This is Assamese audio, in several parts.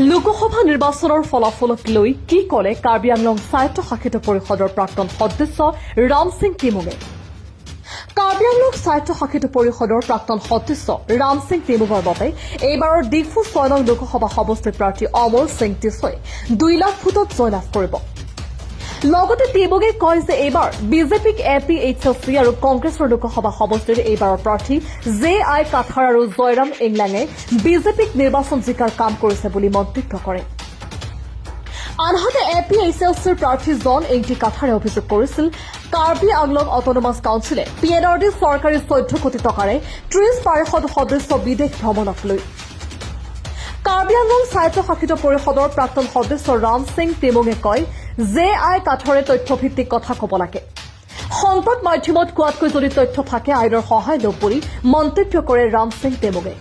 লোকসভা নিৰ্বাচনৰ ফলাফলক লৈ কি ক'লে কাৰ্বি আংলং স্বায়ত্তশাসিত পৰিষদৰ প্ৰাক্তন সদস্য ৰাম সিং টেমুঙে। কাৰ্বি আংলং স্বায়ত্তশাসিত পৰিষদৰ প্ৰাক্তন সদস্য ৰাম সিং টেমুঙৰ মতে এইবাৰৰ ডিফু 6 নং লোকসভা সমষ্টিৰ প্ৰাৰ্থী অমৰ সিং টিছই 2 লাখ ভোটত জয়লাভ কৰিব। লগতে টেমুঙে কয় যে এইবাৰ বিজেপিক APHLC আৰু কংগ্ৰেছৰ লোকসভা সমষ্টিৰ এইবাৰৰ প্ৰাৰ্থী JI কাথাৰ আৰু জয়ৰাম ইংলাঙে বিজেপিক নিৰ্বাচন জিকাৰ কাম কৰিছে বুলি মন্তব্য কৰে। আনহাতে APHLCৰ প্ৰাৰ্থী জন এংটি কাথাৰে অভিযোগ কৰিছিল কাৰ্বি আংলং অটনমাছ কাউন্সিলে PNRD চৰকাৰী 14 কোটি টকাৰে 30 পাৰিষদ সদস্য বিদেশ ভ্ৰমণক লৈ। কাৰ্বি আংলং স্বায়ত্তশাসিত পৰিষদৰ প্ৰাক্তন সদস্য ৰাম সিং টেমুঙে কয় JI কাঠৰে তথ্যভিত্তিক কথা ক'ব লাগে। সংবাদ মাধ্যমত কোৱাতকৈ যদি তথ্য থাকে আইনৰ সহায় ল'ব বুলি মন্তব্য কৰে ৰাম সিং টেমুঙে।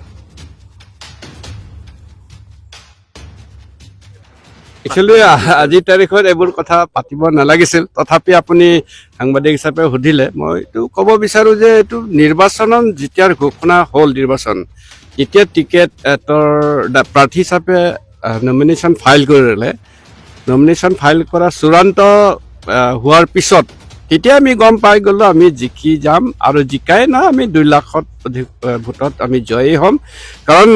একচুৱেলি আজিৰ তাৰিখত এইবোৰ কথা পাতিব নালাগিছিল, তথাপি আপুনি সাংবাদিক হিচাপে সুধিলে মই এইটো ক'ব বিচাৰোঁ যে এইটো নিৰ্বাচনত যেতিয়া ঘোষণা হ'ল নিৰ্বাচন, এতিয়া টিকেটৰ প্ৰাৰ্থী হিচাপে নমিনেশ্যন ফাইল কৰিলে, নমিনেশ্যন ফাইল কৰা চূড়ান্ত হোৱাৰ পিছত তেতিয়া আমি গম পাই গ'লোঁ আমি জিকি যাম আৰু জিকাই না আমি 2 লাখত অধিক ভোটত আমি জয়ী হ'ম। কাৰণ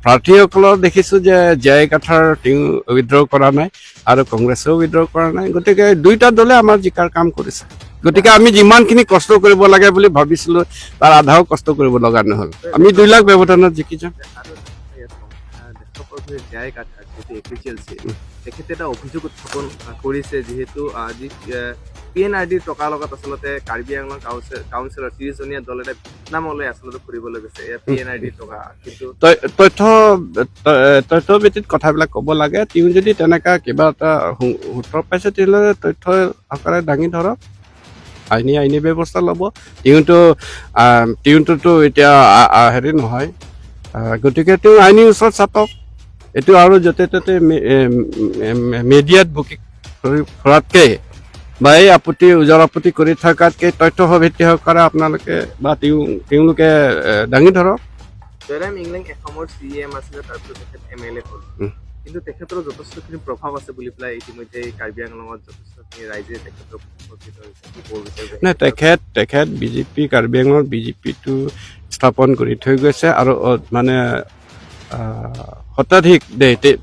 প্ৰাৰ্থীসকলৰ দেখিছোঁ যে JI কাথাৰ তেওঁ উইথড্ৰ কৰা নাই আৰু কংগ্ৰেছেও উইথড্ৰ কৰা নাই, গতিকে দুয়োটা দলে আমাৰ জিকাৰ কাম কৰিছে। গতিকে আমি যিমানখিনি কষ্ট কৰিব লাগে বুলি ভাবিছিলোঁ তাৰ আধাও কষ্ট কৰিব লগা নহ'ল, আমি 2 লাখ ব্যৱধানত জিকি যাম। তেখেতে এটা অভিযোগ উত্থাপন কৰিছে যিহেতু আজি PNRD টকাৰ লগত আচলতে কাৰ্বি আংলং কাউন্সিলৰ 30জনীয়া দল এটা ভিয়েটনামলৈ আচলতে ফুৰিবলৈ গৈছে PNRD টকা, কিন্তু তথ্যভিত্তিক কথাবিলাক ক'ব লাগে। তেওঁ যদি তেনেকুৱা কিবা এটা সূত্ৰ পাইছে তেতিয়াহ'লে তথ্য আকাৰে দাঙি ধৰক, আইনী ব্যৱস্থা ল'ব। তেওঁটোতো এতিয়া হেৰি নহয়, গতিকে তেওঁ আইনী ওচৰত চাপক। এইটো আৰু য'তে ত'তে মিডিয়াত বুকিং কৰাতকৈ বা এই ওজৰ আপত্তি কৰি থকাতকৈ তথ্য ভিত্তি কৰে আপোনালোকে বা তেওঁলোকে দাঙি ধৰক। জয়ৰাম ইংলাং এসময়ৰ CM আছিলে, তাৰপিছত তেখেত MLA হ'ল, কিন্তু তেখেতৰ যথেষ্টখিনি প্ৰভাৱ আছে বুলি পেলাই ইতিমধ্যে কাৰ্বি আংলঙত যথেষ্টখিনি ৰাইজে তেখেতক নাই তেখেত বিজেপি কাৰ্বি আংলঙৰ বিজেপিটো স্থাপন কৰি থৈ গৈছে আৰু মানে শতাধিক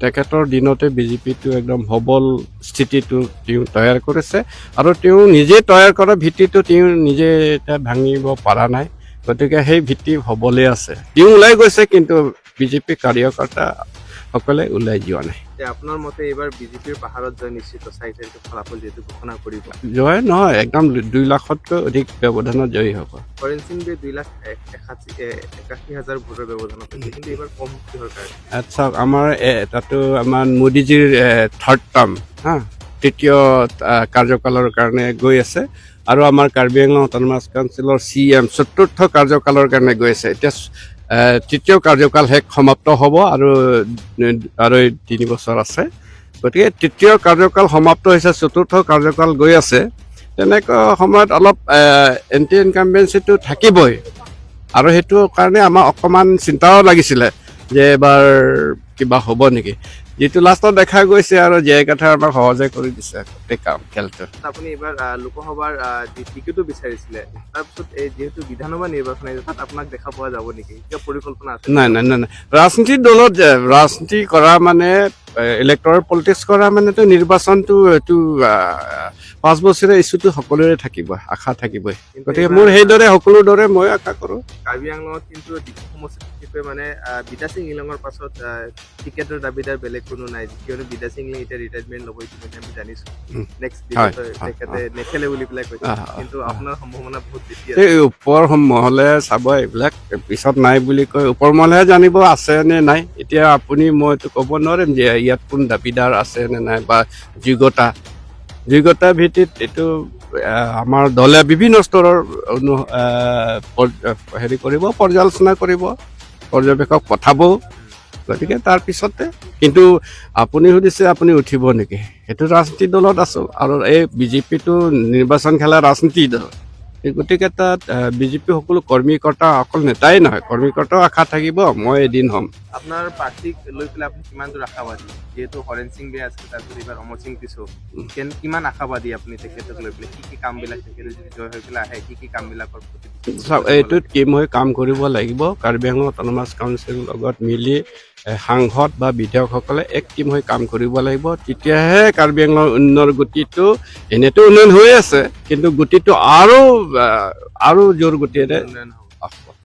তেখেতৰ দিনতে বিজেপিটো একদম সবল স্থিতিটো তেওঁ তৈয়াৰ কৰিছে আৰু তেওঁ নিজে তৈয়াৰ কৰা ভিত্তিটো তেওঁ নিজে এতিয়া ভাঙিব পৰা নাই, গতিকে সেই ভিত্তি সবলে আছে। তেওঁ ওলাই গৈছে কিন্তু বিজেপি কাৰ্যকৰ্তাসকলে ওলাই যোৱা নাই। আপোনাৰ মতে এইবাৰ বিজেপিৰ পাহাৰত জয় নিশ্চিত, 4 তাৰিখে ফলাফল যিহেতু ঘোষণা কৰিব, জয় নহয় একদম 2 লাখতকৈ অধিক ব্যৱধানত জয়ী হ'ব। হৰেণ সিং 2,81,000 ভোটৰ ব্যৱধানত, কিন্তু এইবাৰ কম কিহৰ কাৰণে? চাওক আমাৰ তাতো আমাৰ মোদীজীৰ 3rd টাৰ্ম তৃতীয় কাৰ্যকালৰ কাৰণে গৈ আছে আৰু আমাৰ কাৰ্বি আংলং অটনমাছ কাউন্সিলৰ CM 4ৰ্থ কাৰ্যকালৰ কাৰণে গৈ আছে। এতিয়া তৃতীয় কাৰ্যকাল সমাপ্ত হ'ব আৰু 3 বছৰ আছে, গতিকে তৃতীয় কাৰ্যকাল সমাপ্ত হৈছে, 4ৰ্থ কাৰ্যকাল গৈ আছে। তেনেকুৱা সময়ত অলপ এণ্টি ইনকামবেঞ্চিটো থাকিবই আৰু সেইটো কাৰণে আমাৰ অকণমান চিন্তাও লাগিছিলে যে এবাৰ কিবা হ'ব নেকি, যিটো লাষ্টত দেখা গৈছে আৰু JI কাথাৰ আমাক সহজে কৰি দিছে খেলটো। আপুনি এইবাৰ লোকসভাৰ টিকেটো বিচাৰিছিলে, তাৰপিছত যিহেতু বিধানসভা নিৰ্বাচন আহিছে তাত আপোনাক দেখা পোৱা যাব নেকি, কিবা পৰিকল্পনা আছে? নাই ৰাজনীতিৰ দলত ৰাজনীতি কৰা মানে ইলেক্টৰেল পলিটিক্স কৰা মানেতো নিৰ্বাচনটো এইটো 5 বছৰীয়া ইছ্যুটো সকলোৰে থাকিব, আশা থাকিবই, গতিকে মোৰ সেইদৰে সকলোৰ দৰে মই আশা কৰোঁ। কাৰ্বি আংলঙত কিন্তু ডিফু সমষ্টিত বিশেষকৈ মানে বিদা সিং ইংলঙৰ পাছত টিকেটৰ দাবীদাৰ বেলেগ কোনো নাই, কিয়নো বিদা সিং ইংলে এতিয়া ৰিটায়াৰমেণ্ট ল'ব ইতিমধ্যে আমি জানিছোঁ, নেক্সট তেখেতে নেখেলে বুলি পেলাই কৈছে, কিন্তু আপোনাৰ সম্ভাৱনা বহুত বেছি আছে। এই ওপৰ মহলে চাব, এইবিলাক পিছত নাই বুলি কয়, ওপৰ মহলেহে জানিব আছে নে নাই। এতিয়া আপুনি মইতো ক'ব নোৱাৰিম যে ইয়াত কোন দাবীদাৰ আছে নে নাই বা যোগ্যতা ভিত্তিত এইটো আমাৰ দলে বিভিন্ন স্তৰৰ হেৰি কৰিব, পৰ্যালোচনা কৰিব, পৰ্যবেক্ষক পঠাব, গতিকে তাৰপিছতে। কিন্তু আপুনি সুধিছে আপুনি উঠিব নেকি, সেইটো ৰাজনীতি দলত আছোঁ আৰু এই বিজেপিটো নিৰ্বাচন খেলা ৰাজনীতি দল, গতিকে তাত বিজেপি সকলো কৰ্মীকৰ্তা অকল নেতাই নহয়, কৰ্মীকৰ্তাও আশা থাকিব মই এদিন হ'ম। আপোনাৰ পাৰ্টিক লৈ পেলাই আপুনি কিমান দূৰ আশাবাদী? যিহেতু হৰেণ সিং বেয়া আছিল, তাৰপিছত এইবাৰ অমৰ সিং পিছৌ, কিমান আশাবাদী আপুনি তেখেতক লৈ পেলাই? কি কামবিলাক তেখেতে যদি জয় হৈ পেলাই আহে, কি কামবিলাকৰ প্ৰতি? চাওক, এইটোত টিম হৈ কাম কৰিব লাগিব। কাৰ্বি আংলং অট'নমাছ কাউন্সিলৰ লগত মিলি সাংসদ বা বিধায়কসকলে এক টিম হৈ কাম কৰিব লাগিব। তেতিয়াহে কাৰ্বি আংলং উন্নয়নৰ গতিটো, এনেতো উন্নয়ন হৈ আছে, কিন্তু গতিটো আৰু জোৰ গতিৰে উন্নয়ন হ'ব।